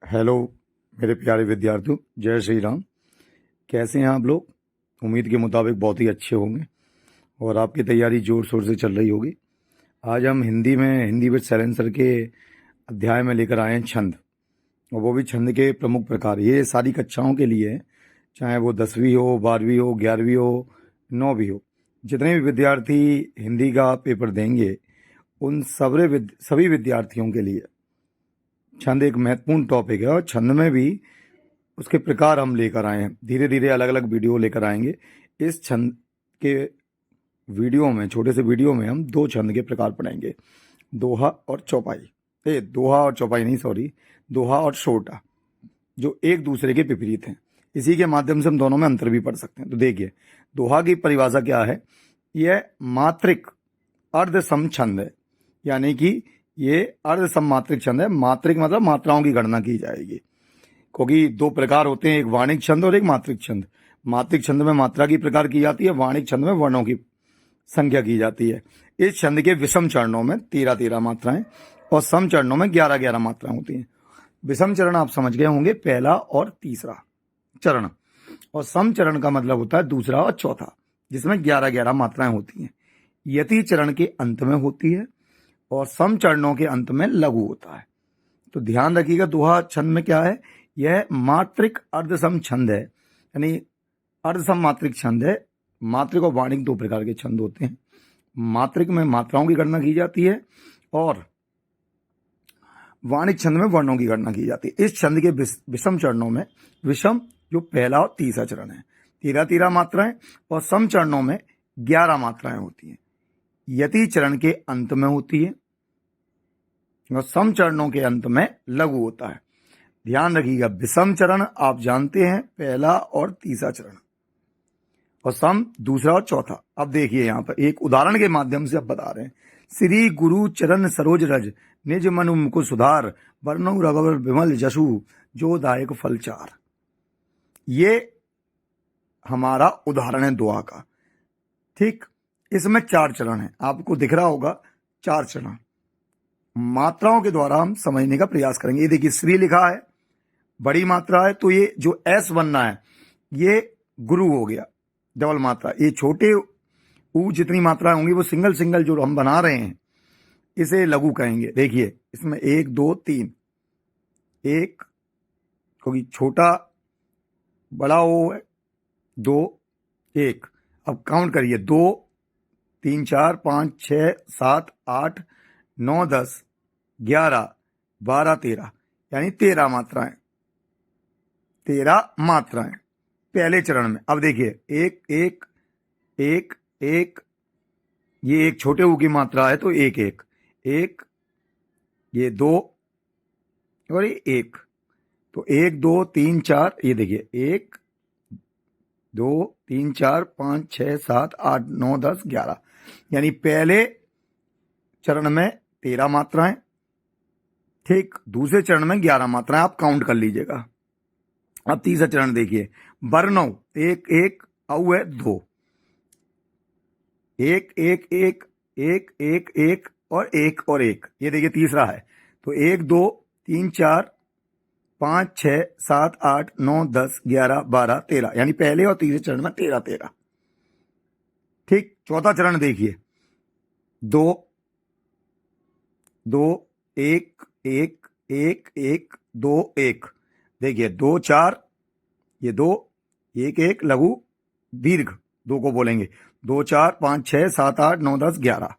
Hello मेरे प्यारे विद्यार्थियों, जय श्री राम। कैसे हैं आप लोग? उम्मीद के मुताबिक बहुत ही अच्छे होंगे और आपकी तैयारी जोर शोर से चल रही होगी। आज हम हिंदी विद साइलेंसर के अध्याय में लेकर आए हैं छंद, और वो भी छंद के प्रमुख प्रकार। ये सारी कक्षाओं के लिए है, चाहे वो 10वीं हो, 12वीं हो, 11वीं हो, 9वीं हो। जितने भी विद्यार्थी हिंदी का पेपर देंगे उन सभी विद्यार्थियों के लिए छंद एक महत्वपूर्ण टॉपिक है। और छंद में भी उसके प्रकार हम लेकर आए हैं। धीरे धीरे अलग अलग वीडियो लेकर आएंगे। इस छंद के वीडियो में, छोटे से वीडियो में, हम दो छंद के प्रकार पढ़ेंगे, दोहा और चौपाई। दोहा और चौपाई नहीं, सॉरी, दोहा और सोटा, जो एक दूसरे के विपरीत हैं। इसी के माध्यम से हम दोनों में अंतर भी पढ़ सकते हैं। तो देखिए, दोहा की परिभाषा क्या है। यह मात्रिक अर्धसम छंद है, यानी कि ये अर्धसम मात्रिक छंद है। मात्रिक मतलब मात्राओं की गणना की जाएगी, क्योंकि दो प्रकार होते हैं, एक वाणिक छंद और एक मात्रिक छंद। मात्रिक छंद में मात्रा की प्रकार की जाती है, वाणिक छंद में वर्णों की संख्या की जाती है। इस छंद के विषम चरणों में 13-13 मात्राएं और सम चरणों में 11-11 मात्राएं होती हैं। विषम चरण आप समझ गए होंगे, पहला और तीसरा चरण, और सम चरण का मतलब होता है दूसरा और चौथा, जिसमें 11-11 मात्राएं होती हैं। यति चरण के अंत में होती है और सम चरणों के अंत में लघु होता है। तो ध्यान रखिएगा, दोहा छंद में क्या है, यह मात्रिक अर्धसम छंद है, यानी अर्धसम मात्रिक छंद है। मात्रिक और वाणिक दो प्रकार के छंद होते हैं। मात्रिक में मात्राओं की गणना की जाती है और वाणिक छंद में वर्णों की गणना की जाती है। इस छंद के विषम चरणों में, विषम जो पहला और तीसरा चरण है, 13-13 मात्राएं, और सम चरणों में 11 मात्राएं होती हैं। यति चरण के अंत में होती है और सम चरणों के अंत में लघु होता है। ध्यान रखिएगा, विषम चरण आप जानते हैं, पहला और तीसरा चरण, और सम दूसरा और चौथा। अब देखिए, यहां पर एक उदाहरण के माध्यम से अब बता रहे हैं। श्री गुरु चरण सरोज रज, निज मनु मुकु सुधार, वर्णो रघुवर विमल जसु, जो दायक फल चार। ये हमारा उदाहरण है दोहा का। ठीक, इसमें 4 चरण है, आपको दिख रहा होगा 4 चरण। मात्राओं के द्वारा हम समझने का प्रयास करेंगे। ये देखिए, श्री लिखा है, बड़ी मात्रा है, तो ये जो एस बनना है ये गुरु हो गया, डबल मात्रा। ये छोटे ऊ जितनी मात्राएं होंगी वो सिंगल सिंगल जो हम बना रहे हैं, इसे लघु कहेंगे। देखिए, इसमें 1 2 3, एक क्योंकि छोटा बड़ा ओ है, 2 1। अब काउंट करिए, 2 3 4 5 6 7 8 9 10 11 12 13, यानी 13 मात्राएं। 13 मात्राएं पहले चरण में। अब देखिए, एक एक एक एक, ये एक छोटे ऊ की मात्रा है तो एक एक एक, ये 2 और ये 1, तो 1 2 3 4, ये देखिए 1 2 3 4 5 6 7 8 9 10 11, यानी पहले चरण में 13 मात्राएं। ठीक, दूसरे चरण में 11 मात्राएं, आप काउंट कर लीजिएगा। अब तीसरा चरण देखिए, वर्णों 1 1, औ है 2, 1 1 1 1 1 1 और 1 और 1, ये देखिए तीसरा है। तो 1 2 3 4 5 6 7 8 9 10 11 12 13, यानी पहले और तीसरे चरण में 13 13। ठीक, चौथा चरण देखिए, 2 2 1 1 1 1 2 1, देखिए 2 4, ये 2 1 1 लघु दीर्घ 2 को बोलेंगे, 2 4 5 6 7 8 9 10 11।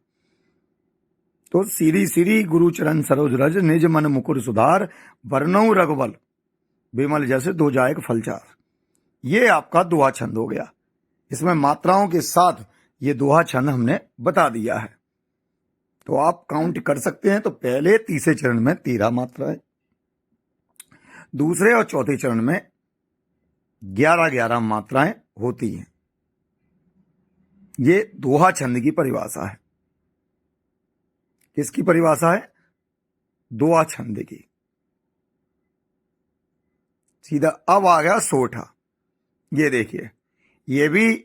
तो श्री श्री गुरु चरण सरोज रज, निज मन मुकुर सुधार, वर्णो रघुबल विमल जैसे, दो जायक फलचार। ये आपका दोहा छंद हो गया। इसमें मात्राओं के साथ ये दोहा छंद हमने बता दिया है, तो आप काउंट कर सकते हैं। तो पहले तीसरे चरण में 13 मात्राएं, दूसरे और चौथे चरण में 11-11 मात्राएं होती हैं। ये दोहा छंद की परिभाषा है। किसकी परिभाषा है? दोहा छंद की। सीधा अब आ गया सोठा। ये देखिए, ये भी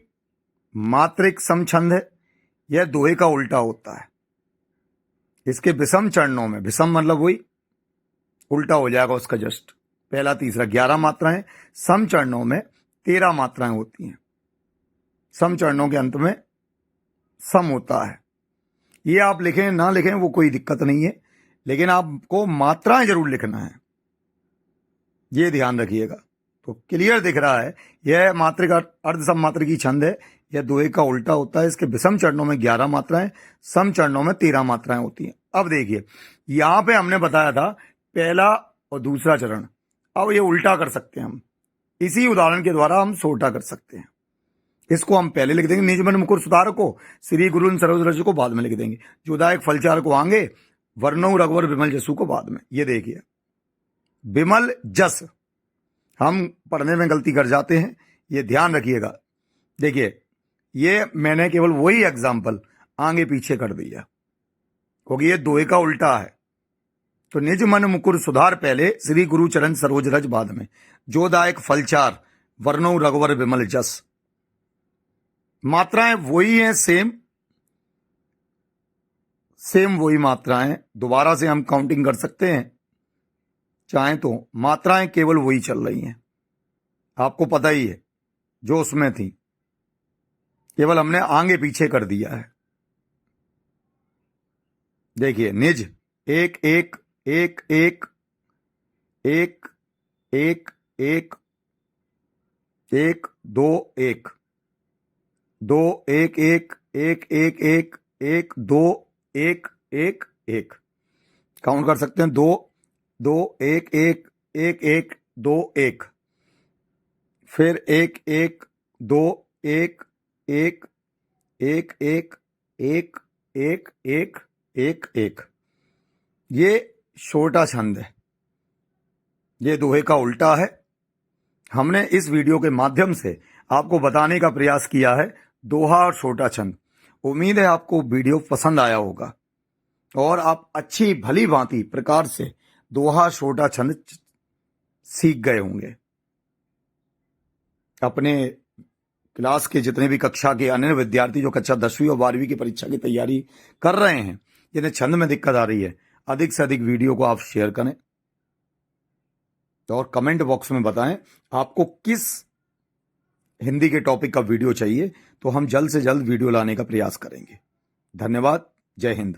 मात्रिक सम छंद है। यह दोहे का उल्टा होता है। इसके विषम चरणों में, विषम मतलब वही उल्टा हो जाएगा उसका जस्ट, पहला तीसरा 11 मात्राएं, सम चरणों में 13 मात्राएं होती हैं। सम चरणों के अंत में सम होता है। ये आप लिखें ना लिखें वो कोई दिक्कत नहीं है, लेकिन आपको मात्राएं जरूर लिखना है, ये ध्यान रखिएगा। तो क्लियर दिख रहा है, यह मात्रिका अर्ध सम मात्र की छंद है। यह दोहे का उल्टा होता है। इसके विषम चरणों में 11 मात्राएं, सम चरणों में 13 मात्राएं होती हैं। अब देखिए, यहां पे हमने बताया था पहला और दूसरा चरण। अब ये उल्टा कर सकते हैं हम, इसी उदाहरण के द्वारा हम सोटा कर सकते हैं। इसको हम पहले लिख देंगे, निज मन मुकुर सुधार को, श्री गुरु सरोज रज को बाद में लिख देंगे, जोदायक फलचार को आगे, वर्णो रघुवर विमल जसु को बाद में। ये देखिए, विमल जस हम पढ़ने में गलती कर जाते हैं, ये ध्यान रखिएगा। देखिए, ये मैंने केवल वही एग्जाम्पल आगे पीछे कर दिया क्योंकि ये दोहे का उल्टा है। तो निज मन मुकुर सुधार पहले, श्री गुरु चरण सरोज रज बाद में, जोदायक फलचार, वर्णो रघुवर विमल जस। मात्राएं वही हैं, सेम वही मात्राएं। दोबारा से हम काउंटिंग कर सकते हैं चाहें तो, मात्राएं केवल वही चल रही हैं। आपको पता ही है जो उसमें थी, केवल हमने आगे पीछे कर दिया है। देखिए, निज एक एक एक एक एक एक एक एक दो एक दो एक एक एक एक एक एक दो एक एक एक काउंट कर सकते हैं। दो दो एक एक एक एक दो एक, फिर एक एक दो एक एक एक एक एक एक एक एक एक। ये छोटा छंद है, ये दोहे का उल्टा है। हमने इस वीडियो के माध्यम से आपको बताने का प्रयास किया है दोहा और छोटा छंद। उम्मीद है आपको वीडियो पसंद आया होगा और आप अच्छी भली भांति प्रकार से दोहा छोटा छंद सीख गए होंगे। अपने क्लास के जितने भी कक्षा के अन्य विद्यार्थी जो कक्षा 10वीं और 12वीं की परीक्षा की तैयारी कर रहे हैं, जिन्हें छंद में दिक्कत आ रही है, अधिक से अधिक वीडियो को आप शेयर करें और कमेंट बॉक्स में बताएं आपको किस हिंदी के टॉपिक का वीडियो चाहिए, तो हम जल्द से जल्द वीडियो लाने का प्रयास करेंगे। धन्यवाद। जय हिंद।